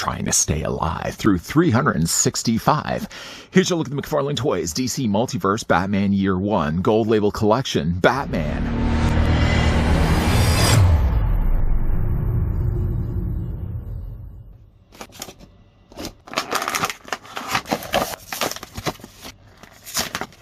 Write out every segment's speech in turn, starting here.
trying to stay alive through 365. Here's your look at the McFarlane Toys DC Multiverse Batman Year 1 Gold Label Collection Batman.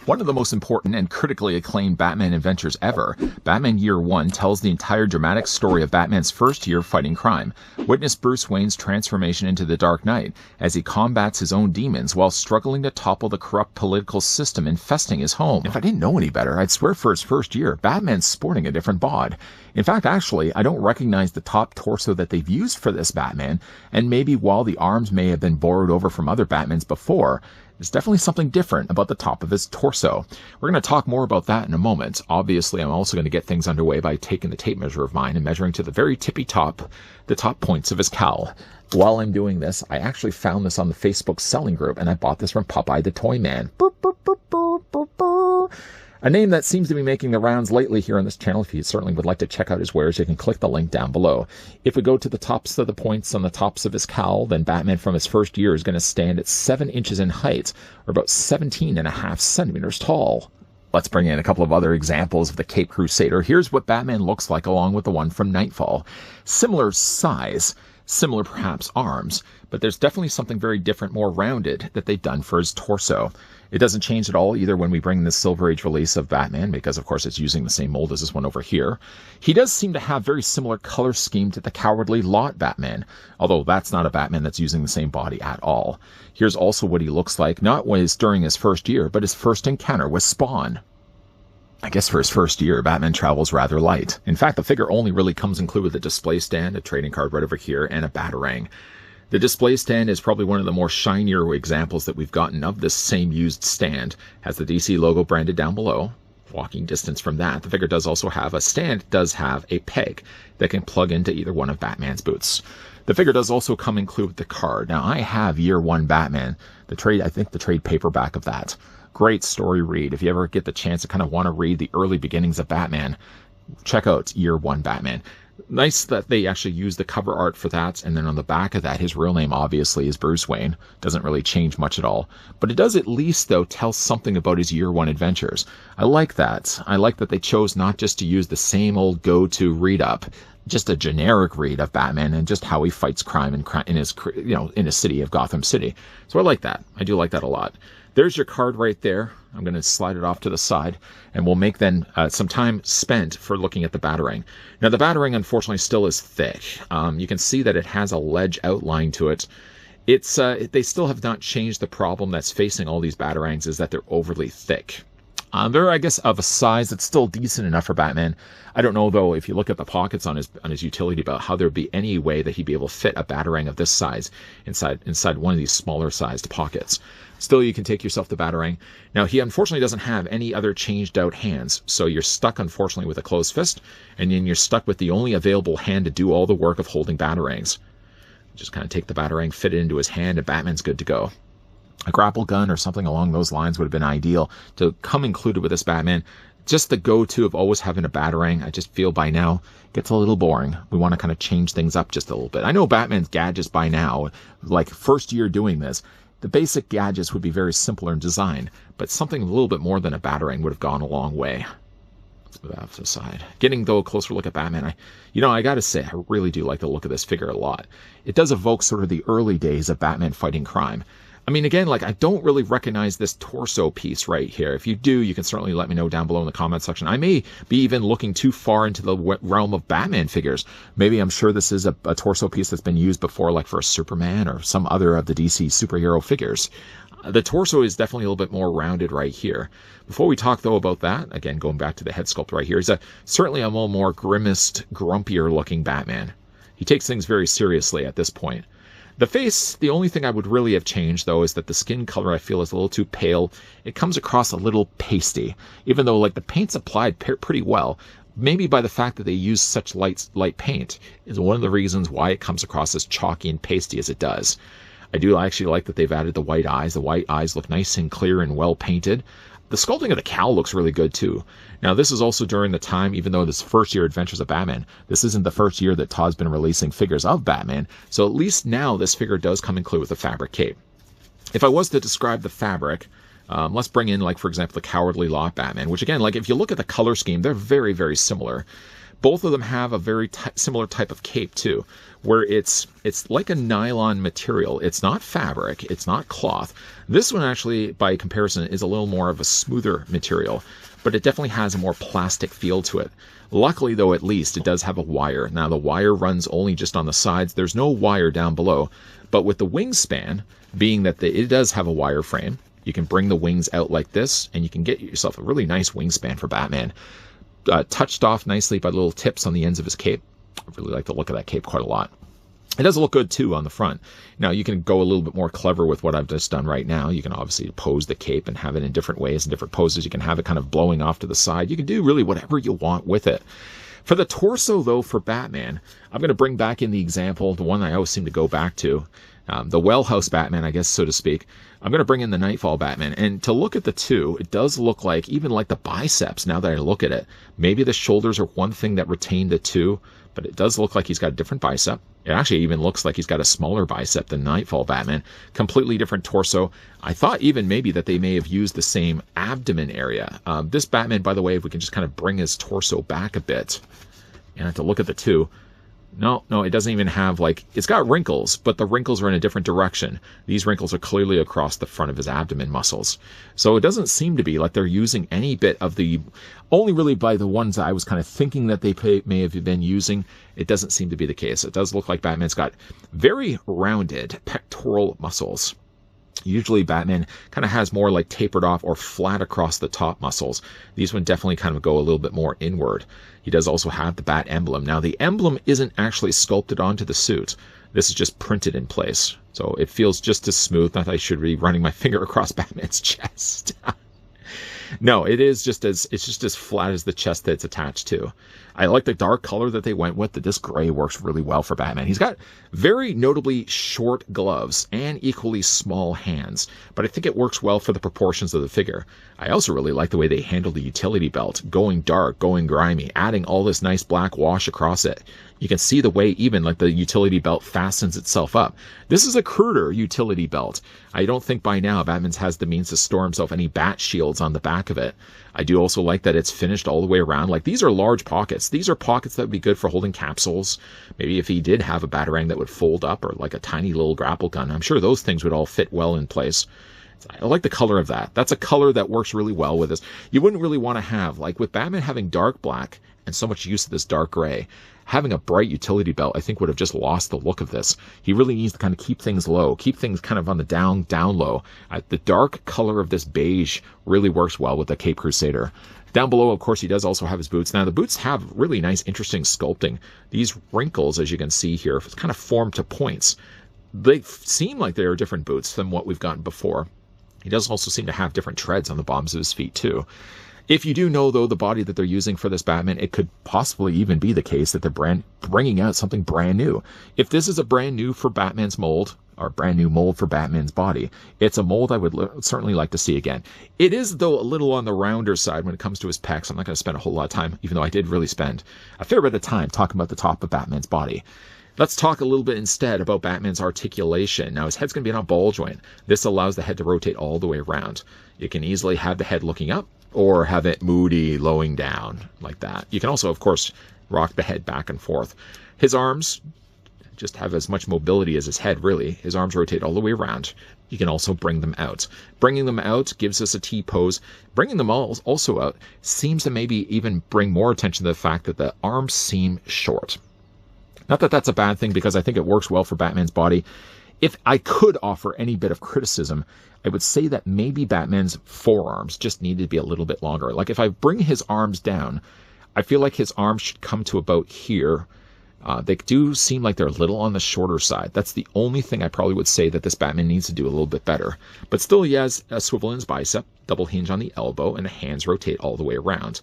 One of the most important and critically acclaimed Batman adventures ever, Batman Year 1 tells the entire dramatic story of Batman's first year fighting crime. Witness Bruce Wayne's transformation into the Dark Knight as he combats his own demons while struggling to topple the corrupt political system infesting his home. If I didn't know any better, I'd swear for his first year, Batman's sporting a different bod. In fact, actually, I don't recognize the top torso that they've used for this Batman, and maybe while the arms may have been borrowed over from other Batmans before, there's definitely something different about the top of his torso. We're going to talk more about that in a moment. Obviously, I'm also going to get things underway by taking the tape measure of mine and measuring to the very tippy top, the top points of his cowl. While I'm doing this, I actually found this on the Facebook selling group, and I bought this from Popeye the Toy Man. Boop, boop, boop, boop, boop, boop. A name that seems to be making the rounds lately here on this channel. If you certainly would like to check out his wares, you can click the link down below. If we go to the tops of the points on the tops of his cowl, then Batman from his first year is going to stand at 7 inches in height, or about 17.5 centimeters tall. Let's bring in a couple of other examples of the Cape Crusader. Here's what Batman looks like along with the one from Nightfall. Similar size, similar perhaps arms, but there's definitely something very different, more rounded, that they've done for his torso. It doesn't change at all either when we bring the Silver Age release of Batman, because of course it's using the same mold as this one over here. He does seem to have very similar color scheme to the Cowardly Lot Batman, although that's not a Batman that's using the same body at all. Here's also what he looks like, not during his first year, but his first encounter with Spawn. I guess for his first year, Batman travels rather light. In fact, the figure only really comes included with a display stand, a trading card right over here, and a Batarang. The display stand is probably one of the more shinier examples that we've gotten of this same used stand. Has the DC logo branded down below. Walking distance from that, the figure does also have a stand, does have a peg that can plug into either one of Batman's boots. The figure does also come included with the card. Now, I have Year 1 Batman, I think the trade paperback of that. Great story read. If you ever get the chance to kind of want to read the early beginnings of Batman, check out Year 1 Batman. Nice that they actually use the cover art for that, and then on the back of that, his real name obviously is Bruce Wayne. Doesn't really change much at all. But it does at least, though, tell something about his Year 1 adventures. I like that. I like that they chose not just to use the same old go-to read-up, just a generic read of Batman and just how he fights crime in his city of Gotham City. So I like that. I do like that a lot. There's your card right there. I'm going to slide it off to the side, and we'll make then some time spent for looking at the Batarang. Now, the Batarang, unfortunately, still is thick. You can see that it has a ledge outline to it. They still have not changed the problem that's facing all these Batarangs, is that they're overly thick. They're, I guess, of a size that's still decent enough for Batman. I don't know, though, if you look at the pockets on his utility belt, how there'd be any way that he'd be able to fit a Batarang of this size inside one of these smaller sized pockets. Still, you can take yourself the Batarang. Now, he unfortunately doesn't have any other changed out hands, so you're stuck, unfortunately, with a closed fist, and then you're stuck with the only available hand to do all the work of holding Batarangs. Just kind of take the Batarang, fit it into his hand, and Batman's good to go. A grapple gun or something along those lines would have been ideal to come included with this Batman. Just the go-to of always having a Batarang, I just feel by now gets a little boring. We want to kind of change things up just a little bit. I know Batman's gadgets by now, like first year doing this, the basic gadgets would be very simpler in design, but something a little bit more than a Batarang would have gone a long way. Let's move that off to the side. Getting, though, a closer look at Batman, I gotta say, I really do like the look of this figure a lot. It does evoke sort of the early days of Batman fighting crime. I mean, again, I don't really recognize this torso piece right here. If you do, you can certainly let me know down below in the comment section. I may be even looking too far into the realm of Batman figures. Maybe I'm sure this is a torso piece that's been used before, like for a Superman or some other of the DC superhero figures. The torso is definitely a little bit more rounded right here. Before we talk, though, about that, again, going back to the head sculpt right here, is certainly a little more grimaced, grumpier looking Batman. He takes things very seriously at this point. The face, the only thing I would really have changed, though, is that the skin color I feel is a little too pale. It comes across a little pasty, even though the paint's applied pretty well. Maybe by the fact that they use such light paint is one of the reasons why it comes across as chalky and pasty as it does. I do actually like that they've added the white eyes. The white eyes look nice and clear and well painted. The sculpting of the cowl looks really good too. Now, this is also during the time, even though this first year Adventures of Batman, this isn't the first year that Todd's been releasing figures of Batman. So at least now this figure does come included with a fabric cape. If I was to describe the fabric, let's bring in, like, for example, the Cowardly Lot Batman, which again, like, if you look at the color scheme, they're very, very similar. Both of them have a very similar type of cape too, where it's like a nylon material. It's not fabric, it's not cloth. This one actually, by comparison, is a little more of a smoother material, but it definitely has a more plastic feel to it. Luckily, though, at least it does have a wire. Now, the wire runs only just on the sides. There's no wire down below, but with the wingspan, being that it does have a wire frame, you can bring the wings out like this, and you can get yourself a really nice wingspan for Batman. Touched off nicely by little tips on the ends of his cape. I really like the look of that cape quite a lot. It does look good too on the front. Now, you can go a little bit more clever with what I've just done right now. You can obviously pose the cape and have it in different ways and different poses. You can have it kind of blowing off to the side. You can do really whatever you want with it. For the torso, though, for Batman, I'm going to bring back in the example, the one I always seem to go back to, the Well House Batman, I guess, so to speak. I'm going to bring in the Nightfall Batman. And to look at the two, it does look like, even like the biceps, now that I look at it, maybe the shoulders are one thing that retained the two, but it does look like he's got a different bicep. It actually even looks like he's got a smaller bicep than Nightfall Batman. Completely different torso. I thought even maybe that they may have used the same abdomen area. This Batman, by the way, if we can just kind of bring his torso back a bit, and I have to look at the two. No, it doesn't even have, like, it's got wrinkles, but the wrinkles are in a different direction. These wrinkles are clearly across the front of his abdomen muscles. So it doesn't seem to be like they're using any bit of the, only really by the ones I was kind of thinking that they may have been using, it doesn't seem to be the case. It does look like Batman's got very rounded pectoral muscles. Usually Batman kind of has more like tapered off or flat across the top muscles. These ones definitely kind of go a little bit more inward. He does also have the bat emblem. Now, the emblem isn't actually sculpted onto the suit. This is just printed in place. So it feels just as smooth. Not that I should be running my finger across Batman's chest. No, it's just as flat as the chest that it's attached to. I like the dark color that they went with. This gray works really well for Batman. He's got very notably short gloves and equally small hands, but I think it works well for the proportions of the figure. I also really like the way they handle the utility belt, going dark, going grimy, adding all this nice black wash across it. You can see the way even like the utility belt fastens itself up. This is a cruder utility belt. I don't think by now Batman has the means to store himself any bat shields on the back of it. I do also like that it's finished all the way around. Like, these are large pockets. These are pockets that would be good for holding capsules. Maybe if he did have a Batarang that would fold up, or like a tiny little grapple gun, I'm sure those things would all fit well in place. I like the color of that. That's a color that works really well with this. You wouldn't really want to have, like with Batman having dark black and so much use of this dark gray, having a bright utility belt, I think, would have just lost the look of this. He really needs to kind of keep things low, keep things kind of on the down low. The dark color of this beige really works well with the Cape Crusader. Down below, of course, he does also have his boots. Now, the boots have really nice, interesting sculpting. These wrinkles, as you can see here, kind of form to points. They seem like they are different boots than what we've gotten before. He does also seem to have different treads on the bottoms of his feet, too. If you do know, though, the body that they're using for this Batman, it could possibly even be the case that they're bringing out something brand new. If this is a brand new for Batman's mold, or a brand new mold for Batman's body, it's a mold I would certainly like to see again. It is, though, a little on the rounder side when it comes to his pecs. I'm not going to spend a whole lot of time, even though I did really spend a fair bit of time talking about the top of Batman's body. Let's talk a little bit instead about Batman's articulation. Now, his head's going to be on a ball joint. This allows the head to rotate all the way around. You can easily have the head looking up, or have it moody, lowing down, like that. You can also, of course, rock the head back and forth. His arms just have as much mobility as his head, really. His arms rotate all the way around. You can also bring them out. Bringing them out gives us a T-pose. Bringing them also out seems to maybe even bring more attention to the fact that the arms seem short. Not that that's a bad thing, because I think it works well for Batman's body. If I could offer any bit of criticism, I would say that maybe Batman's forearms just need to be a little bit longer. Like, if I bring his arms down, I feel like his arms should come to about here. They do seem like they're a little on the shorter side. That's the only thing I probably would say that this Batman needs to do a little bit better. But still, he has a swivel in his bicep, double hinge on the elbow, and the hands rotate all the way around.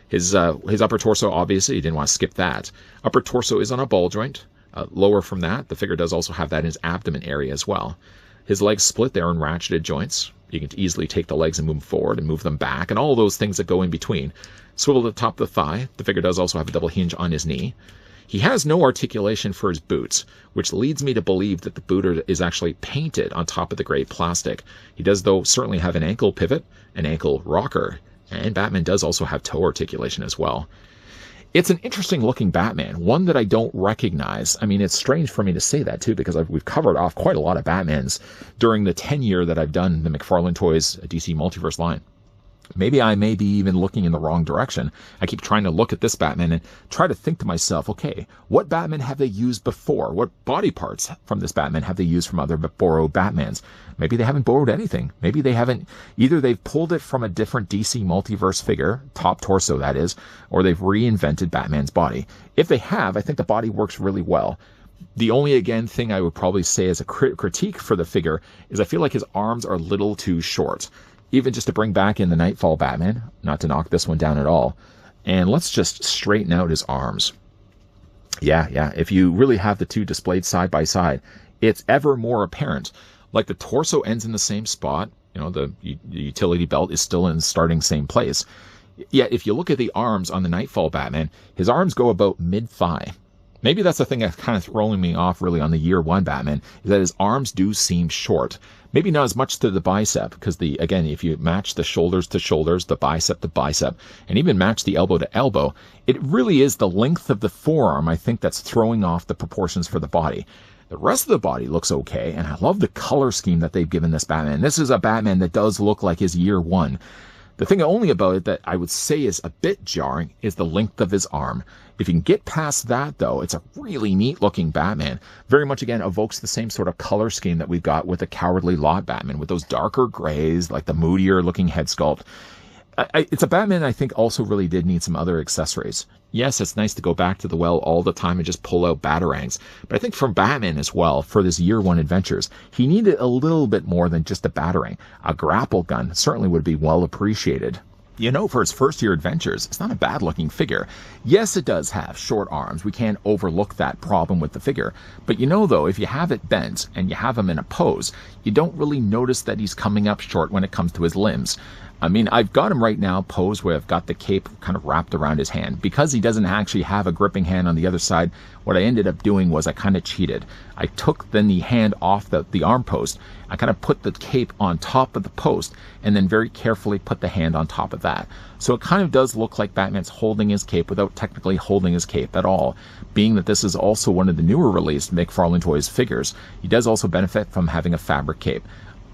His upper torso, obviously, you didn't want to skip that. Upper torso is on a ball joint. Lower from that, the figure does also have that in his abdomen area as well. His legs split, they're in ratcheted joints. You can easily take the legs and move them forward and move them back, and all those things that go in between. Swivel to the top of the thigh. The figure does also have a double hinge on his knee. He has no articulation for his boots, which leads me to believe that the boot is actually painted on top of the gray plastic. He does, though, certainly have an ankle pivot, an ankle rocker, and Batman does also have toe articulation as well. It's an interesting looking Batman, one that I don't recognize. I mean, it's strange for me to say that too, because we've covered off quite a lot of Batmans during the 10-year that I've done the McFarlane Toys DC Multiverse line. Maybe I may be even looking in the wrong direction. I keep trying to look at this Batman and try to think to myself, okay, what Batman have they used before? What body parts from this Batman have they used from other borrowed Batmans? Maybe they haven't borrowed anything. Maybe they haven't, either they've pulled it from a different DC multiverse figure, top torso that is, or they've reinvented Batman's body. If they have, I think the body works really well. The only, again, thing I would probably say as a critique for the figure is I feel like his arms are a little too short. Even just to bring back in the Nightfall Batman, not to knock this one down at all. And let's just straighten out his arms. Yeah, if you really have the two displayed side by side, it's ever more apparent. Like the torso ends in the same spot, the utility belt is still in the starting same place. Yet if you look at the arms on the Nightfall Batman, his arms go about mid-thigh. Maybe that's the thing that's kind of throwing me off really on the year one Batman, is that his arms do seem short. Maybe not as much to the bicep, because again, if you match the shoulders to shoulders, the bicep to bicep, and even match the elbow to elbow, it really is the length of the forearm, I think, that's throwing off the proportions for the body. The rest of the body looks okay, and I love the color scheme that they've given this Batman. This is a Batman that does look like his year one. The thing only about it that I would say is a bit jarring is the length of his arm. If you can get past that, though, it's a really neat looking Batman. Very much, again, evokes the same sort of color scheme that we've got with the Cowardly Lot Batman, with those darker grays, like the moodier looking head sculpt. It's a Batman I think also really did need some other accessories. Yes, it's nice to go back to the well all the time and just pull out batarangs, but I think from Batman as well, for this year one adventures, he needed a little bit more than just a batarang. A grapple gun certainly would be well appreciated. For his first year adventures, it's not a bad looking figure. Yes, it does have short arms. We can't overlook that problem with the figure. But though, if you have it bent and you have him in a pose, you don't really notice that he's coming up short when it comes to his limbs. I mean, I've got him right now posed where I've got the cape kind of wrapped around his hand. Because he doesn't actually have a gripping hand on the other side, what I ended up doing was I kind of cheated. I took then the hand off the arm post. I kind of put the cape on top of the post and then very carefully put the hand on top of that. So it kind of does look like Batman's holding his cape without technically holding his cape at all. Being that this is also one of the newer released McFarlane Toys figures, he does also benefit from having a fabric cape.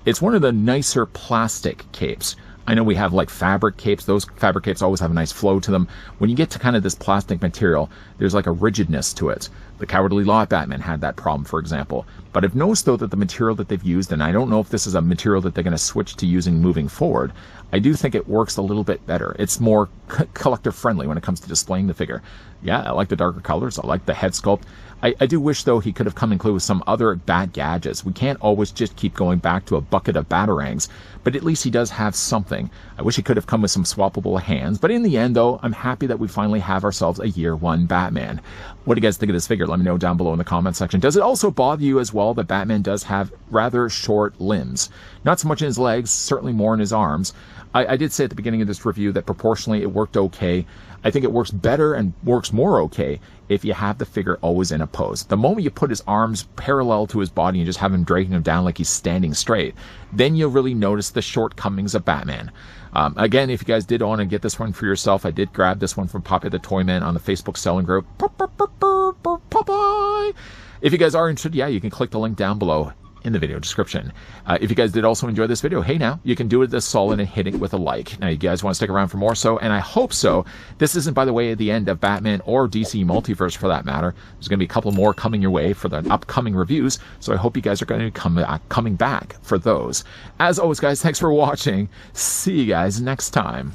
It's one of the nicer plastic capes. I know we have like fabric capes. Those fabric capes always have a nice flow to them. When you get to kind of this plastic material, there's like a rigidness to it. The Cowardly Lot Batman had that problem, for example. But I've noticed, though, that the material that they've used, and I don't know if this is a material that they're going to switch to using moving forward, I do think it works a little bit better. It's more collector friendly when it comes to displaying the figure. Yeah, I like the darker colors. I like the head sculpt. I do wish, though, he could have come included with some other bat gadgets. We can't always just keep going back to a bucket of batarangs, but at least he does have something. I wish he could have come with some swappable hands, but in the end, though, I'm happy that we finally have ourselves a year one Batman. What do you guys think of this figure? Let me know down below in the comment section. Does it also bother you as well that Batman does have rather short limbs? Not so much in his legs, certainly more in his arms. I did say at the beginning of this review that proportionally it worked okay. I think it works better and works more okay if you have the figure always in a pose. The moment you put his arms parallel to his body and just have him dragging him down like he's standing straight, then you'll really notice the shortcomings of Batman. Again, if you guys did want to get this one for yourself, I did grab this one from Poppy the Toy Man on the Facebook selling group. Popeye! If you guys are interested, yeah, you can click the link down below in the video description. If you guys did also enjoy this video, hey now, you can do it this solid and hit it with a like. Now, you guys want to stick around for more so, and I hope so. This isn't, by the way, the end of Batman or DC Multiverse for that matter. There's going to be a couple more coming your way for the upcoming reviews, so I hope you guys are going to be coming back for those. As always, guys, thanks for watching. See you guys next time.